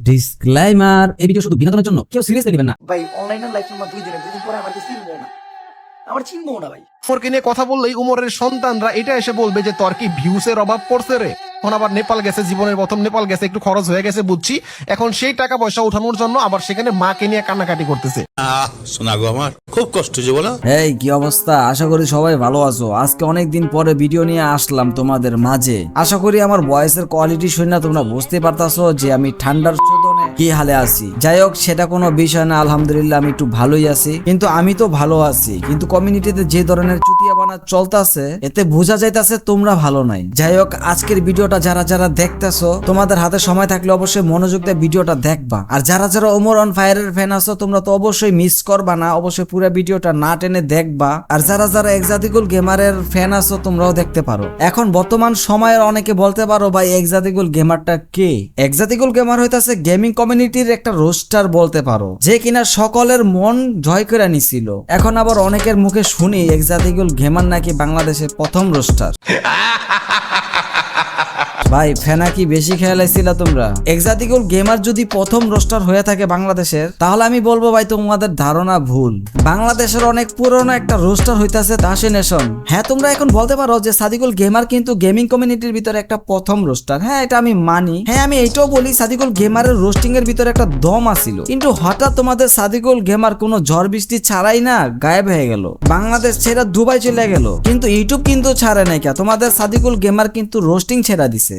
Disclaimer, এই video শুধু বিনোদনের জন্য, কেউ সিরিয়াসলি নেবেন না। ভাই অনলাইনে লাইফ নাম্বার 2 দিন পরে আমাকে চিনবো না, আমার চিনবো না ভাই। উমরকে নিয়ে কথা বললেই উমরের সন্তানরা এটা এসে বলবে যে তোর কি ভিউসের অভাব পড়ছে রে। এখন আবার নেপাল গেছে, জীবনের প্রথম নেপাল গেছে, একটু খরচ হয়ে গেছে বুঝছি। এখন সেই টাকা পয়সা উঠানোর জন্য আবার সেখানে মাকে নিয়ে কান্নাকাটি করতেছে। শোনা গো, আমার খুব কষ্ট যে বলো। এই কি অবস্থা? আশা করি সবাই ভালো আছো। আজকে অনেকদিন পরে ভিডিও নিয়ে আসলাম তোমাদের মাঝে। আশা করি আমার ভয়েসের কোয়ালিটি শুনে তোমরা বুঝতে পারতাছো যে আমি ঠান্ডার শোধনে কি হালে আছি। যাই হোক, সেটা কোনো বিষয় না, আলহামদুলিল্লাহ আমি একটু ভালোই আছি। কিন্তু আমি তো ভালো আছি, কিন্তু কমিউনিটিতে যে ধরনের চুতিয়া বানা চলতেছে এতে বোঝা যাইতাছে তোমরা ভালো নাই। যাই হোক, আজকের ভিডিওটা যারা যারা দেখতেছো তোমাদের হাতে সময় থাকলে অবশ্যই মনোযোগ দিয়ে ভিডিওটা দেখবা। আর যারা যারা ওমর অন ফায়ারের ফ্যান আছো তোমরা তো অবশ্যই মিস করবা না, অবশ্যই পুরো ভিডিওটা না টেনে দেখবা। আর যারা যারা এক্সাটিকুল গেমারের ফ্যান আছো তোমরাও দেখতে পারো। এখন বর্তমান সময়ের অনেকে বলতে পারো ভাই এক্সাটিকুল গেমারটা কে? এক্সাটিকুল গেমার হইতাছে গেমিং কমিউনিটির একটা রোস্টার বলতে পারো, যে কিনা সকলের মন জয় করে নিছিল। এখন আবার অনেকের মুখে শুনি এক্সাটিকুল গেমার নাকি বাংলাদেশের প্রথম রোস্টার। ভাই ফেনা কি বেশি খেয়ালাইছিল তোমরা? এক্সাটিকুল গেমার যদি প্রথম রোস্টার হয়ে থাকে বাংলাদেশের, তাহলে আমি বলবো ভাই তোমাদের ধারণা ভুল। বাংলাদেশের অনেক পুরনো একটা রোস্টার হইতাছে দাসে নেশন। হ্যাঁ, তোমরা এখন বলতে পারো যে সাদিকুল গেমার কিন্তু গেমিং কমিউনিটির ভিতরে একটা প্রথম রোস্টার। হ্যাঁ, এটা আমি মানি। হ্যাঁ, আমি এইটাও বলি সাদিকুল গেমারের রোস্টিং এর ভিতরে একটা দম আছিল। কিন্তু হঠাৎ তোমাদের সাদিকুল গেমার কোনো ঝড় বৃষ্টি ছাড়াই না গায়েব হয়ে গেল, বাংলাদেশ ছেড়ে দুবাই চলে গেল। কিন্তু ইউটিউব কিন্তু ছাড়ে নাই। তোমাদের সাদিকুল গেমার কিন্তু রোস্টিং ছেড়া দিছে।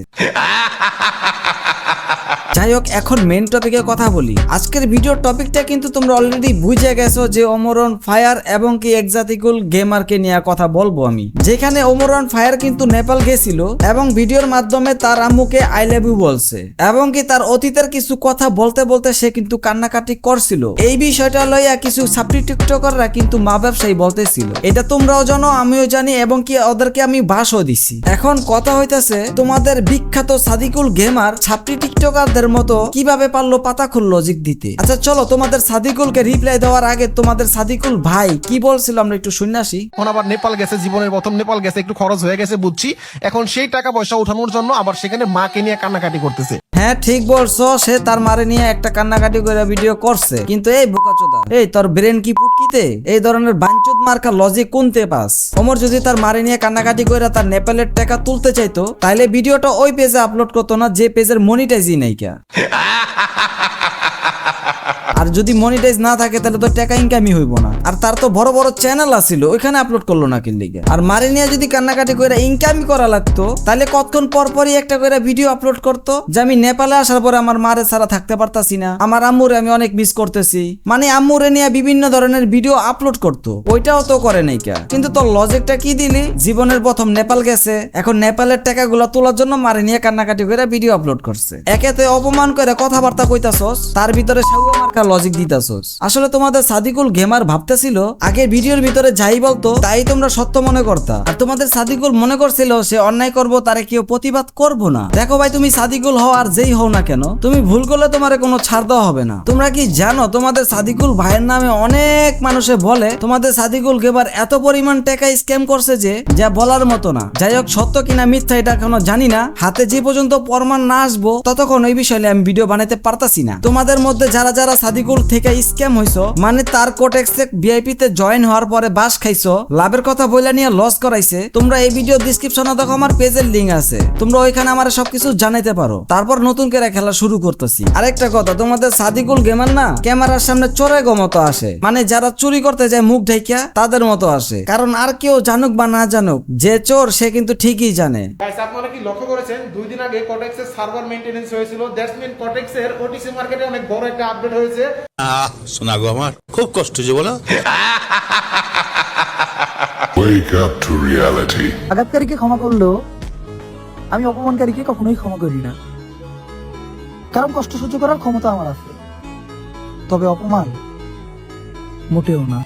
যাই হোক, এখন মেন টপিকে কথা বলি। আজকের ভিডিওর টপিকটা কিন্তু তোমরা অলরেডি বুঝে গেছো যে ওমর অন ফায়ার এবং কি এক্সাটিকুল গেমারকে নিয়ে কথা বলবো আমি। যেখানে ওমর অন ফায়ার কিন্তু নেপাল গেছিল এবং ভিডিওর মাধ্যমে তার আম্মুকে আই লাভ ইউ বলছে এবং কি তার অতীতের কিছু কথা বলতে বলতে সে কিন্তু কান্নাকাটি করছিল। এই বিষয়টা লইয়া কিছু ছাত্রী টিকটকাররা কিন্তু মা ব্যবসায়ী বলতেছিল। এটা তোমরাও জানো, আমিও জানি এবং কি ওদেরকে আমি বাসও দিছি। এখন কথা হইতাছে তোমাদের বিখ্যাত সাদিকুল গেমার ছাত্রী টিকটকারদের মতো কিভাবে পারলো পাতা খুল লজিক দিতে। আচ্ছা চলো, তোমাদের সাদিকুলকে রিপ্লাই দেওয়ার আগে তোমাদের সাদিকুল ভাই কি বলছিল আমরা একটু শুনে আসি। এখন আবার নেপাল গেছে, জীবনের প্রথম নেপাল গেছে, একটু খরচ হয়ে গেছে বুঝছি। এখন সেই টাকা পয়সা উঠানোর জন্য আবার সেখানে মাকে নিয়ে কান্নাকাটি করতেছে। হ্যাঁ ঠিক বলছো, সে তার মারে নিয়ে একটা কান্নাকাটি করে ভিডিও করছে। কিন্তু এই বোকাচোদা, এই তোর ব্রেন কি পুটকিতে? এই ধরনের বাঞ্চুদ মার্কা লজিক কোনতে পাস? ওমর যদি তার মারে নিয়ে কান্নাকাটি করে তার নেপালের টাকা তুলতে চাইতো, তাহলে ভিডিওটা ওই পেজে আপলোড করতো না যে পেজের মনিটাইজই নাই। আর যদি মনিটাইজ না থাকে তাহলে তো টাকা ইনকামই হইব না। আর তার তো বড় বড় চ্যানেল আছিল, ওইখানে আপলোড করলো না কি লিগে? আর মারি নিয়ে যদি কান্নাকাটি করে ইনকামই করা লাগতো, তাহলে কতক্ষণ পর পরই একটা করে ভিডিও আপলোড করতো যে আমি নেপালে আসার পরে আমার মারে ছাড়া থাকতে পারতাছি না, আমার আম্মুরে আমি অনেক মিস করতেছি, মানে আম্মুরে নিয়ে বিভিন্ন ধরনের ভিডিও আপলোড করতো। ওইটাও তো করে নাই কে। কিন্তু তোর লজিকটা কি দিলি? জীবনের প্রথম নেপাল গেছে, এখন নেপালের টাকাগুলো তোলার জন্য মারি নিয়ে কান্নাকাটি করে ভিডিও আপলোড করছে। একেতে অপমান করে কথাবার্তা কইতাছস, তার ভিতরে সাউয়া মার্কা লজিক দিতাছস। আসলে তোমাদের সাদিকুল গেমার ভাবতেছিল আগে ভিডিওর ভিতরে যাই বলতো তাই তোমরা সত্য মনে করতা। আর তোমাদের সাদিকুল মনে করছিল সে অন্যায় করবো, তারে কেউ প্রতিবাদ করবো না। দেখো ভাই, তুমি সাদিকুল হও আর যেই হও না কেন, তুমি ভুল করলে তোমার কোনো ছাড় দেওয়া হবে না। তোমরা কি জানো তোমাদের সাদিকুল ভাইয়ের নামে অনেক মানুষে বলে তোমাদের সাদিকুল গেমার এত পরিমাণ টাকা স্ক্যাম করছে যে যা বলার মতো না। যাই হোক, সত্য কিনা মিথ্যা এটা এখনো জানি না, হাতে যে পর্যন্ত প্রমাণ না আসবো ততক্ষণ ওই বিষয়ে আমি ভিডিও বানাইতে পারতাছি না। তোমাদের মধ্যে যারা যারা সাদিকুল থেকে স্ক্যাম হইছো, মানে তার কোটেক্সে ভিআইপি তে জয়েন হওয়ার পরে বাস খাইছো, লাভের কথা বইলা নিয়ে লস করাইছে, তোমরা এই ভিডিও ডেসক্রিপশনে দেখো আমার পেজের লিংক আছে, তোমরা ওইখানে আমার সবকিছু জানাইতে পারো। তারপর নতুন করে খেলা শুরু করতেছি। আরেকটা কথা, তোমাদের সাদিকুল গেমার না ক্যামেরার সামনে চোরের মতো আসে, মানে যারা চুরি করতে যায় মুখ ঢাইকা তাদের মতো আসে। কারণ আর কেউ জানুক বা না জানুক, যে চোর সে কিন্তু ঠিকই জানে। গাইস, আপনারা কি লক্ষ্য করেছেন 2 দিন আগে কটেক্সের সার্ভার মেইনটেনেন্স হয়েছিল? দ্যাটস মিন কটেক্সের ওটিসি মার্কেটে অনেক বড় একটা আপডেট হয়েছে। শোনা গো, আমার খুব কষ্ট যে বলো। Wake up to reality. আঘাতকারীকে ক্ষমা করলেও আমি অপমানকারীকে কখনোই ক্ষমা করি না, কারণ কষ্ট সহ্য করার ক্ষমতা আমার আছে, তবে অপমান মোটেও না।